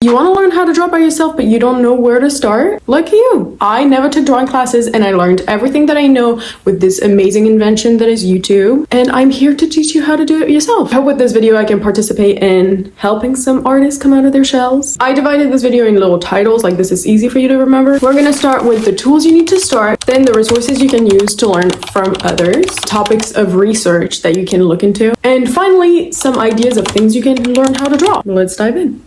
You want to learn how to draw by yourself, but you don't know where to start? Lucky you! I never took drawing classes and I learned everything that I know with this amazing invention that is YouTube. And I'm here to teach you how to do it yourself. I hope with this video I can participate in helping some artists come out of their shells. I divided this video in little titles, like this is easy for you to remember. We're gonna start with the tools you need to start, then the resources you can use to learn from others, topics of research that you can look into, and finally, some ideas of things you can learn how to draw. Let's dive in.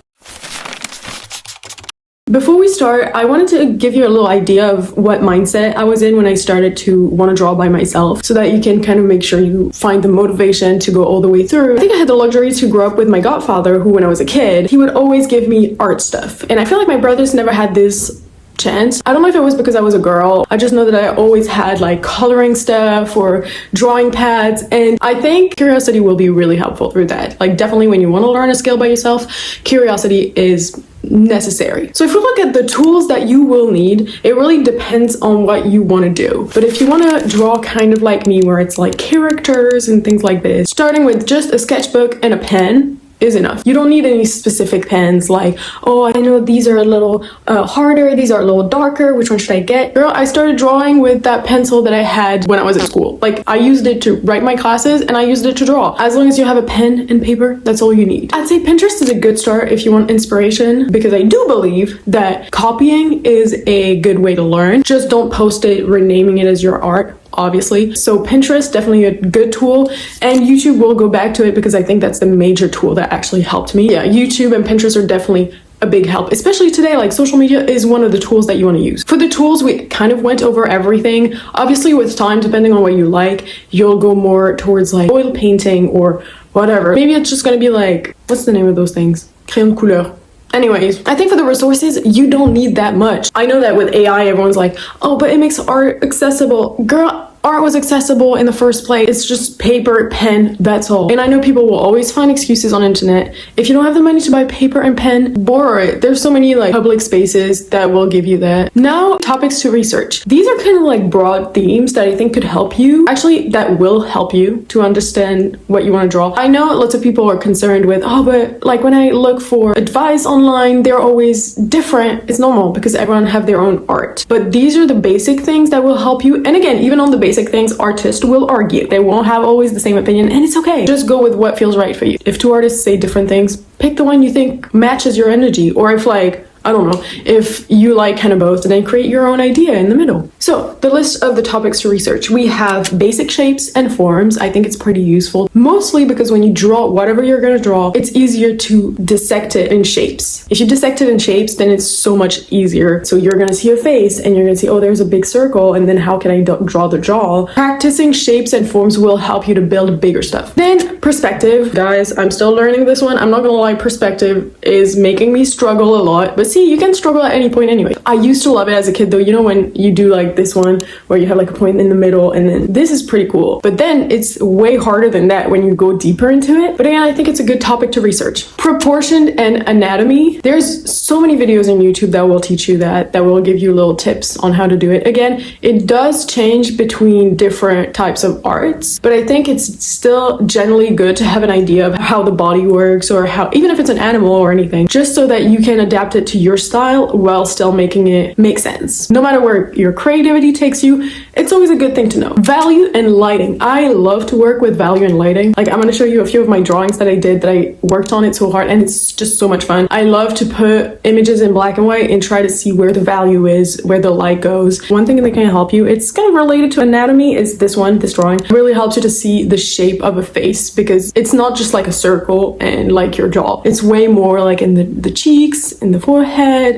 Before we start, I wanted to give you a little idea of what mindset I was in when I started to want to draw by myself, so that you can kind of make sure you find the motivation to go all the way through. I think I had the luxury to grow up with my godfather, who when I was a kid, he would always give me art stuff. And I feel like my brothers never had this chance. I don't know if it was because I was a girl. I just know that I always had like coloring stuff or drawing pads, and I think curiosity will be really helpful through that. Like definitely when you want to learn a skill by yourself, curiosity is necessary. So if we look at the tools that you will need, it really depends on what you want to do. But if you want to draw kind of like me, where it's like characters and things like this, starting with just a sketchbook and a pen is enough. You don't need any specific pens like, oh, I know these are a little harder, these are a little darker, which one should I get? Girl, I started drawing with that pencil that I had when I was at school. Like I used it to write my classes and I used it to draw. As long as you have a pen and paper, that's all you need. I'd say Pinterest is a good start if you want inspiration, because I do believe that copying is a good way to learn. Just don't post it renaming it as your art, obviously. So Pinterest, definitely a good tool, and YouTube will go back to it because I think that's the major tool that actually helped me. Yeah, YouTube and Pinterest are definitely a big help, especially today. Like social media is one of the tools that you want to use. For the tools, we kind of went over everything. Obviously with time, depending on what you like, you'll go more towards like oil painting or whatever. Maybe it's just gonna be like, what's the name of those things? Crayon de couleur. Anyways, I think for the resources, you don't need that much. I know that with AI, everyone's like, oh, but it makes art accessible. Girl, art was accessible in the first place. It's just paper, pen, that's all. And I know people will always find excuses on internet. If you don't have the money to buy paper and pen, borrow it. There's so many like public spaces that will give you that. Now, topics to research. These are kind of like broad themes that I think could help you. Actually, that will help you to understand what you want to draw. I know lots of people are concerned with, oh, but like when I look for advice online, they're always different. It's normal because everyone have their own art. But these are the basic things that will help you. And again, even on the basic things, artists will argue. They won't have always the same opinion, and it's okay. Just go with what feels right for you. If two artists say different things, pick the one you think matches your energy. Or if like, I don't know, if you like kind of both, then create your own idea in the middle. So the list of the topics to research, we have basic shapes and forms. I think it's pretty useful, mostly because when you draw whatever you're going to draw, it's easier to dissect it in shapes. If you dissect it in shapes, then it's so much easier. So you're going to see a face and you're going to see, oh, there's a big circle, and then how can I draw the jaw? Practicing shapes and forms will help you to build bigger stuff. Then perspective. Guys, I'm still learning this one. I'm not gonna lie, perspective is making me struggle a lot, but see, you can struggle at any point anyway. I used to love it as a kid though. You know when you do like this one where you have like a point in the middle, and then this is pretty cool, but then it's way harder than that when you go deeper into it. But again, I think it's a good topic to research. Proportion and anatomy. There's so many videos on YouTube that will teach you that will give you little tips on how to do it. Again, it does change between different types of arts, but I think it's still generally good to have an idea of how the body works, or how, even if it's an animal or anything, just so that you can adapt it to your style while still making it make sense. No matter where your creativity takes you, it's always a good thing to know. Value and lighting. I love to work with value and lighting. Like I'm going to show you a few of my drawings that I did that I worked on it so hard, and it's just so much fun. I love to put images in black and white and try to see where the value is, where the light goes. One thing that can help you, it's kind of related to anatomy, is this drawing. It really helps you to see the shape of a face, because it's not just like a circle and like your jaw. It's way more like in the cheeks, in the forehead,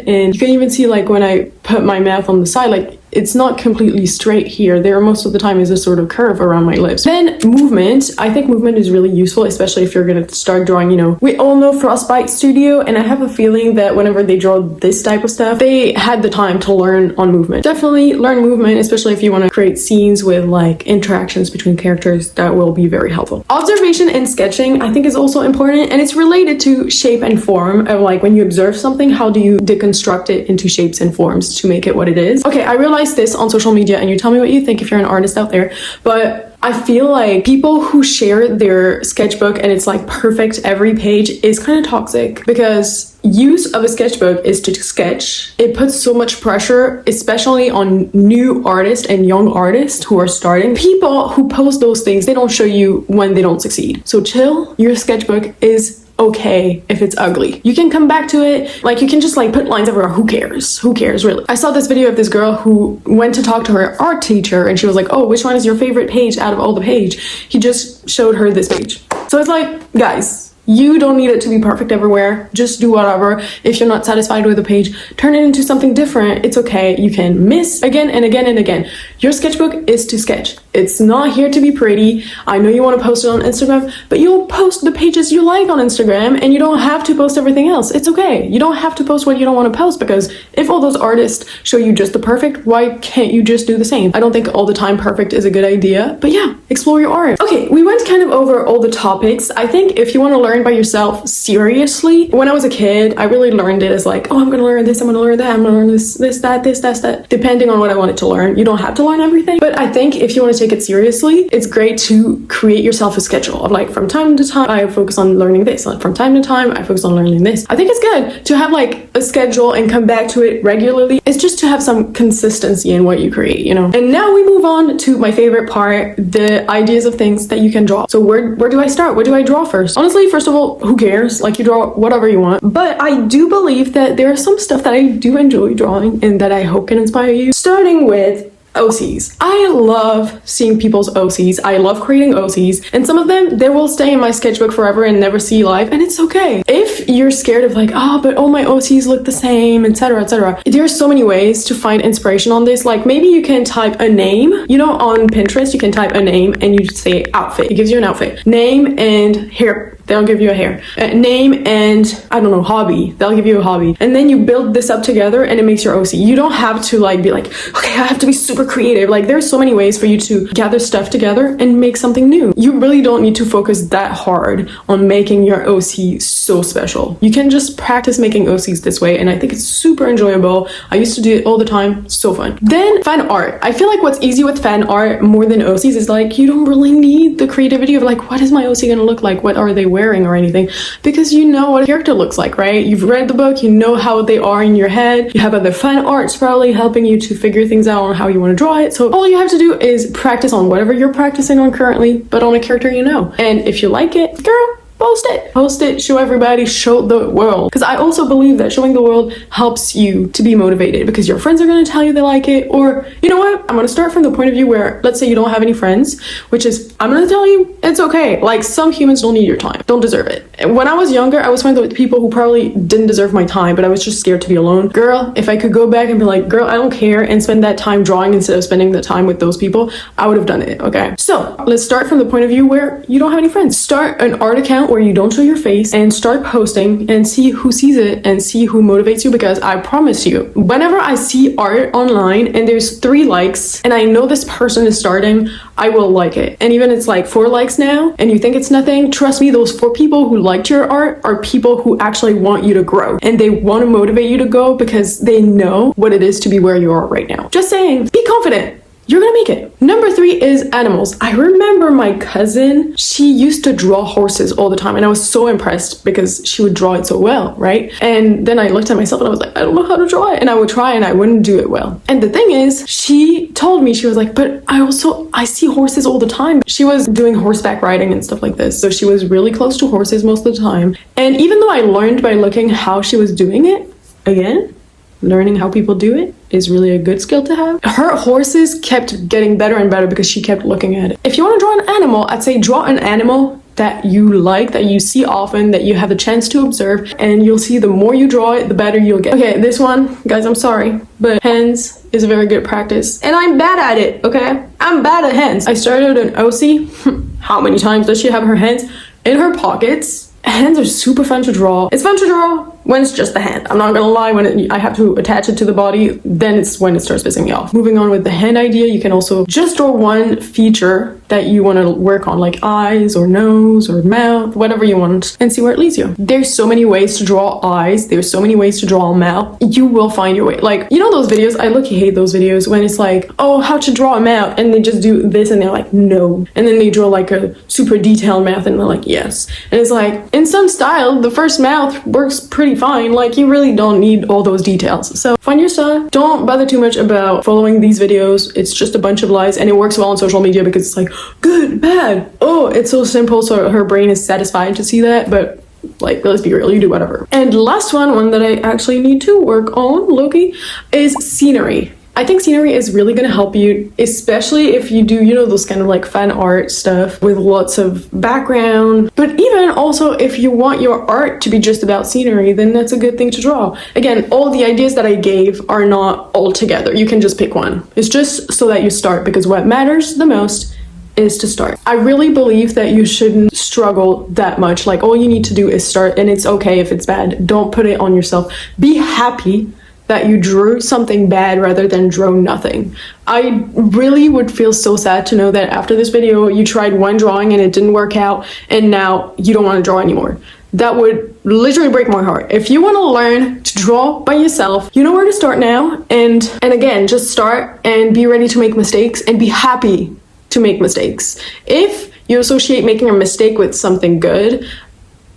and you can even see like when I put my mouth on the side, like it's not completely straight here. There most of the time is a sort of curve around my lips. Then movement. I think movement is really useful, especially if you're going to start drawing, you know, we all know Frostbite Studio, and I have a feeling that whenever they draw this type of stuff, they had the time to learn on movement. Definitely learn movement, especially if you want to create scenes with like interactions between characters. That will be very helpful. Observation and sketching, I think, is also important, and it's related to shape and form. Of like when you observe something, how do you deconstruct it into shapes and forms to make it what it is? Okay, I realized this on social media, and you tell me what you think if you're an artist out there, but I feel like people who share their sketchbook and it's like perfect every page is kind of toxic, because use of a sketchbook is to sketch. It puts so much pressure, especially on new artists and young artists who are starting. People who post those things, they don't show you when they don't succeed. So chill, your sketchbook is okay if it's ugly. You can come back to it. Like, you can just like put lines everywhere. Who cares? Who cares, really? I saw this video of this girl who went to talk to her art teacher, and she was like, oh, which one is your favorite page out of all the page? He just showed her this page. So it's like, guys, you don't need it to be perfect everywhere. Just do whatever. If you're not satisfied with a page, turn it into something different. It's okay. You can miss again and again and again. Your sketchbook is to sketch. It's not here to be pretty. I know you want to post it on Instagram, but you'll post the pages you like on Instagram, and you don't have to post everything else. It's okay. You don't have to post what you don't want to post, because if all those artists show you just the perfect, why can't you just do the same? I don't think all the time perfect is a good idea, but yeah, explore your art. Okay, we went kind of over all the topics. I think if you want to learn by yourself seriously, when I was a kid, I really learned it as like, oh, I'm gonna learn this, I'm gonna learn that, I'm gonna learn this, that, depending on what I wanted to learn. You don't have to learn everything, but I think if you want to take it seriously, it's great to create yourself a schedule of like, from time to time I focus on learning this, like from time to time I focus on learning this. I think it's good to have like a schedule and come back to it regularly. It's just to have some consistency in what you create, you know. And now we move on to my favorite part, the ideas of things that you can draw. So where do I start? What do I draw first? Honestly, first of all, who cares? Like, you draw whatever you want. But I do believe that there are some stuff that I do enjoy drawing and that I hope can inspire you. Starting with OCs. I love seeing people's OCs. I love creating OCs, and some of them, they will stay in my sketchbook forever and never see life, and it's okay. If you're scared of like, oh, but all my OCs look the same, etc., etc., there are so many ways to find inspiration on this. Like, maybe you can type a name, you know, on Pinterest you can type a name and you say outfit. It gives you an outfit. Name and hair, they'll give you a hair. Name and, I don't know, hobby, they'll give you a hobby. And then you build this up together and it makes your OC. You don't have to like be like, okay, I have to be super creative. Like, there's so many ways for you to gather stuff together and make something new. You really don't need to focus that hard on making your OC so special. You can just practice making OCs this way, and I think it's super enjoyable. I used to do it all the time. So fun. Then fan art. I feel like what's easy with fan art more than OCs is like, you don't really need the creativity of like, what is my OC gonna look like? What are they wearing or anything? Because you know what a character looks like, right? You've read the book, you know how they are in your head. You have other fan arts probably helping you to figure things out on how you want to draw it. So all you have to do is practice on whatever you're practicing on currently, but on a character you know. And if you like it, girl, post it, show everybody, show the world. Because I also believe that showing the world helps you to be motivated, because your friends are going to tell you they like it. Or, you know what, I'm going to start from the point of view where, let's say you don't have any friends, which is, I'm going to tell you, it's okay. Like, some humans don't need your time, don't deserve it. And when I was younger, I was one of the people who probably didn't deserve my time, but I was just scared to be alone. Girl, if I could go back and be like, girl, I don't care, and spend that time drawing instead of spending the time with those people, I would have done it, okay? So let's start from the point of view where you don't have any friends. Start an art account where you don't show your face and start posting and see who sees it and see who motivates you, because I promise you, whenever I see art online and there's 3 likes and I know this person is starting, I will like it. And even it's like 4 likes now and you think it's nothing, trust me, those 4 people who liked your art are people who actually want you to grow, and they want to motivate you to go because they know what it is to be where you are right now. Just saying, be confident. You're gonna make it. Number 3 is animals. I remember my cousin, she used to draw horses all the time, and I was so impressed because she would draw it so well, right? And then I looked at myself and I was like, I don't know how to draw it. And I would try and I wouldn't do it well. And the thing is, she told me, she was like, but I see horses all the time. She was doing horseback riding and stuff like this. So she was really close to horses most of the time. And even though I learned by looking how she was doing it, again, learning how people do it is really a good skill to have. Her horses kept getting better and better because she kept looking at it. If you want to draw an animal, I'd say draw an animal that you like, that you see often, that you have the chance to observe, and you'll see the more you draw it, the better you'll get. Okay, this one, guys, I'm sorry, but hens is a very good practice. And I'm bad at it, okay? I'm bad at hens. I started an OC. How many times does she have her hands in her pockets? Hands are super fun to draw. It's fun to draw when it's just the hand. I'm not gonna lie, when I have to attach it to the body, then it's when it starts pissing me off. Moving on with the hand idea, you can also just draw one feature that you want to work on, like eyes or nose or mouth, whatever you want, and see where it leads you. There's so many ways to draw eyes. There's so many ways to draw a mouth. You will find your way. Like, you know those videos? I look, hate those videos when it's like, oh, how to draw a mouth, and they just do this and they're like, no. And then they draw like a super detailed mouth and they're like, yes. And it's like, in some style, the first mouth works pretty fine. Like, you really don't need all those details. So find your style. Don't bother too much about following these videos. It's just a bunch of lies, and it works well on social media because it's like, good, bad. Oh, it's so simple, so her brain is satisfied to see that. But like, let's be real, you do whatever. And last one that I actually need to work on, Loki, is scenery. I think scenery is really going to help you, especially if you do, you know, those kind of like fan art stuff with lots of background. But even also if you want your art to be just about scenery, then that's a good thing to draw. Again, all the ideas that I gave are not all together. You can just pick one. It's just so that you start, because what matters the most is to start. I really believe that you shouldn't struggle that much. Like, all you need to do is start, and it's okay if it's bad. Don't put it on yourself. Be happy that you drew something bad rather than drew nothing. I really would feel so sad to know that after this video you tried one drawing and it didn't work out, and now you don't want to draw anymore. That would literally break my heart. If you want to learn to draw by yourself, you know where to start now. And again, just start and be ready to make mistakes and be happy to make mistakes. If you associate making a mistake with something good,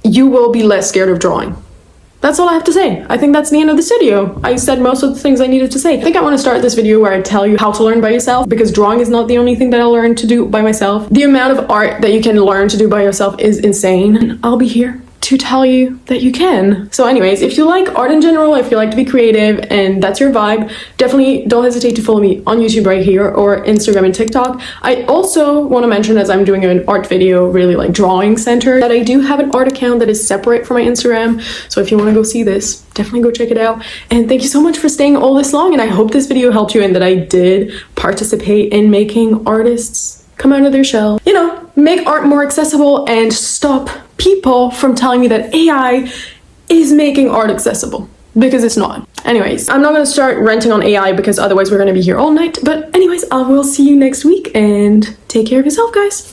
you will be less scared of drawing. That's all I have to say. I think that's the end of this video. I said most of the things I needed to say. I think I want to start this video where I tell you how to learn by yourself, because drawing is not the only thing that I learned to do by myself. The amount of art that you can learn to do by yourself is insane, and I'll be here to tell you that you can. So anyways, if you like art in general, if you like to be creative and that's your vibe, definitely don't hesitate to follow me on YouTube right here, or Instagram and TikTok. I also want to mention, as I'm doing an art video, really like drawing center, that I do have an art account that is separate from my Instagram. So if you want to go see this, definitely go check it out. And thank you so much for staying all this long, and I hope this video helped you and that I did participate in making artists come out of their shell. You know, make art more accessible and stop people from telling me that AI is making art accessible, because it's not. Anyways, I'm not going to start ranting on AI because otherwise we're going to be here all night. But anyways, I will see you next week, and take care of yourself, guys.